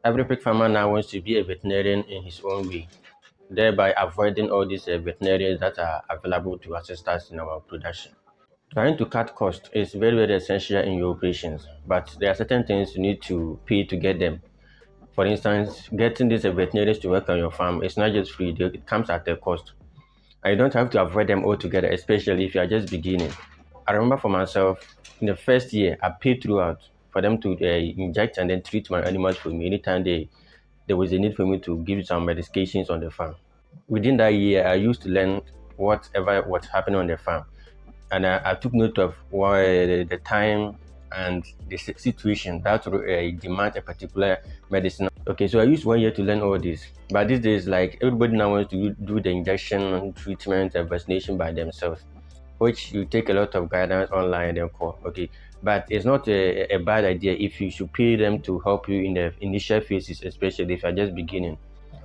Every pig farmer now wants to be a veterinarian in his own way, thereby avoiding all these veterinarians that are available to assist us in our production. Trying to cut costs is very, very essential in your operations, but there are certain things you need to pay to get them. For instance, getting these veterinarians to work on your farm is not just free, it comes at a cost. And you don't have to avoid them altogether, especially if you are just beginning. I remember for myself, in the first year, I paid throughout for them to inject and then treat my animals for me anytime there was a need for me to give some medications on the farm. Within that year, I used to learn whatever was happening on the farm, and I took note of the time and the situation that demand a particular medicine. Okay, so I used 1 year to learn all this, but these days, like everybody now wants to do the injection, treatment, and vaccination by themselves, which you take a lot of guidance online and then call. Okay, but it's not a bad idea if you should pay them to help you in the initial phases, especially if you're just beginning.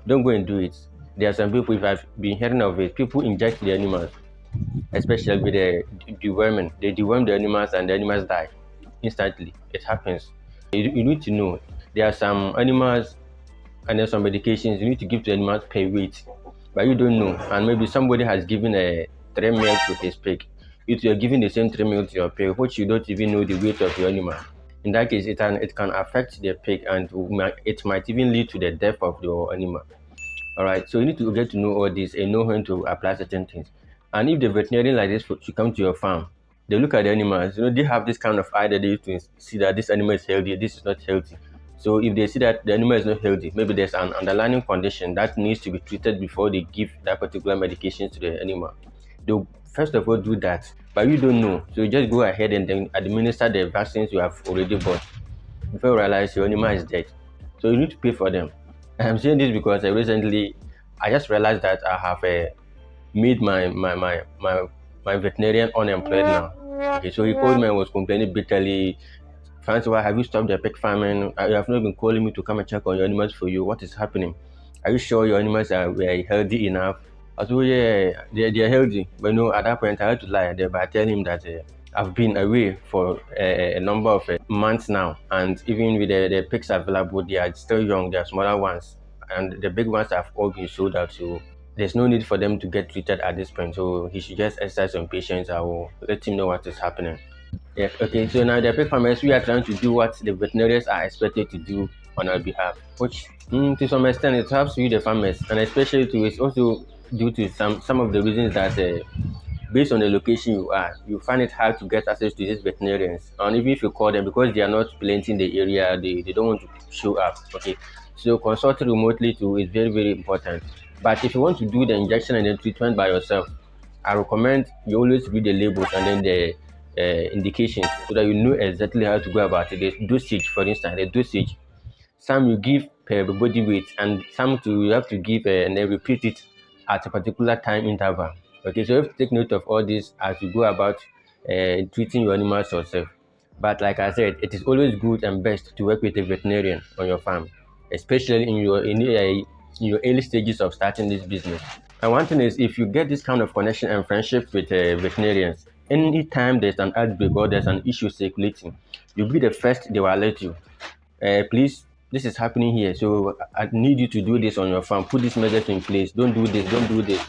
Don't go and do it. There are some people, if I've been hearing of it, people inject the animals, especially with the deworming. They deworm the animals and the animals die instantly. It happens. You need to know there are some animals and then some medications you need to give to animals per weight, but you don't know. And maybe somebody has given a 3 meal to his pig. If you're giving the same 3 meal to your pig, which you don't even know the weight of your animal, in that case, it can affect the pig and it might even lead to the death of your animal. All right, so you need to get to know all this and know when to apply certain things. And if the veterinarian like this should come to your farm, they look at the animals. They have this kind of eye that they use to see that this animal is healthy, this is not healthy. So if they see that the animal is not healthy, maybe there's an underlying condition that needs to be treated before they give that particular medication to the animal. They'll first of all do that, but you don't know. So you just go ahead and then administer the vaccines you have already bought before you realize your animal is dead. So you need to pay for them. I'm saying this because I just realized that I have made my veterinarian unemployed now. Okay, so he called me and was complaining bitterly. Fancy, why have you stopped the pig farming? You have not been calling me to come and check on your animals for you. What is happening? Are you sure your animals are healthy enough? I said, oh, yeah, they're healthy. But no, at that point, I had to lie there by telling him that I've been away for a number of months now. And even with the pigs available, they are still young, they are smaller ones. And the big ones have all been sold out. So there's no need for them to get treated at this point. So he should just exercise some patience. I will let him know what is happening. Yeah, okay. So now the pig farmers, we are trying to do what the veterinarians are expected to do on our behalf, which to some extent it helps you, the farmers, and especially to it's also due to some of the reasons that based on the location you are, you find it hard to get access to these veterinarians. And even if you call them because they are not plenty in the area, they don't want to show up. Okay. So consulting remotely too is very, very important. But if you want to do the injection and the treatment by yourself, I recommend you always read the labels and then the indications so that you know exactly how to go about it. The dosage, for instance, the dosage. Some you give per body weight, and some you have to give and then repeat it at a particular time interval. Okay, so you have to take note of all this as you go about treating your animals yourself. But like I said, it is always good and best to work with a veterinarian on your farm, especially in your early stages of starting this business. And one thing is, if you get this kind of connection and friendship with veterinarians, anytime there's an outbreak or there's an issue circulating, you'll be the first they will alert you. Please, this is happening here, so I need you to do this on your farm. Put this measures in place. Don't do this. Don't do this.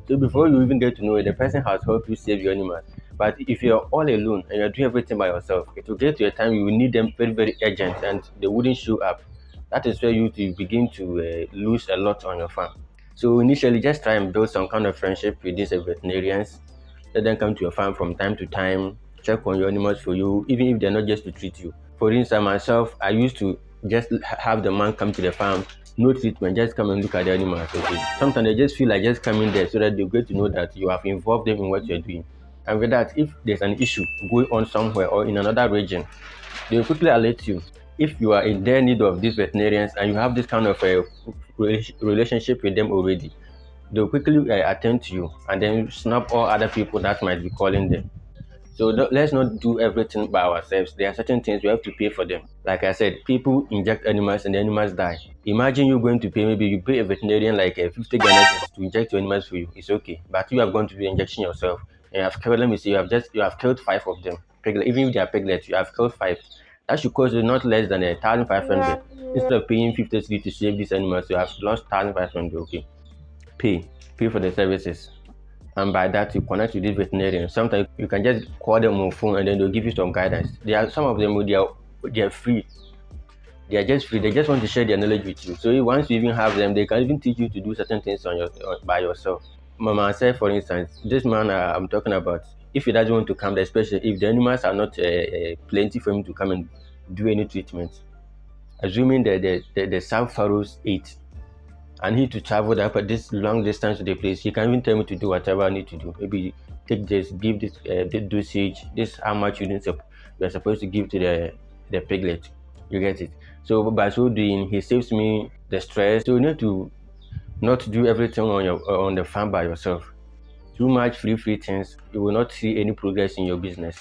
So before you even get to know it, the person has helped you save your animal. But if you're all alone and you're doing everything by yourself, it will get to a time you will need them very, very urgent and they wouldn't show up. That is where you to begin to lose a lot on your farm. So initially, just try and build some kind of friendship with these veterinarians. Let them come to your farm from time to time, check on your animals for you, even if they're not just to treat you. For instance, myself, I used to just have the man come to the farm, no treatment, just come and look at the animals. Okay. Sometimes they just feel like just coming there so that they get to know that you have involved them in what you're doing. And with that, if there's an issue going on somewhere or in another region, they will quickly alert you. If you are in their need of these veterinarians and you have this kind of a relationship with them already, they'll quickly attend to you and then snap all other people that might be calling them. So let's not do everything by ourselves. There are certain things we have to pay for them. Like I said, people inject animals and the animals die. Imagine you going to pay, maybe you pay a veterinarian like 50 Ghana to inject your animals for you. It's okay. But you have gone to do the injection yourself and you have killed, let me see, you have killed five of them. Piglet, even if they are piglets, you have killed five. That should cost you not less than 1,500. Instead of paying 50 cedi to save these animals, you have lost 1,500. Okay, pay, pay for the services. And by that, you connect with this veterinarian. Sometimes you can just call them on phone and then they'll give you some guidance. There are some of them, they are free. They are just free. They just want to share their knowledge with you. So once you even have them, they can even teach you to do certain things by yourself. Mama said, for instance, this man I'm talking about, if he doesn't want to come, especially if the animals are not plenty for him to come and do any treatment, assuming that the South Pharaohs ate, I need to travel that this long distance to the place. He can even tell me to do whatever I need to do. Maybe take this, give this the dosage, this how much you are supposed to give to the piglet. You get it. So by so doing, he saves me the stress. So you need to not do everything on the farm by yourself. Too much free things, you will not see any progress in your business.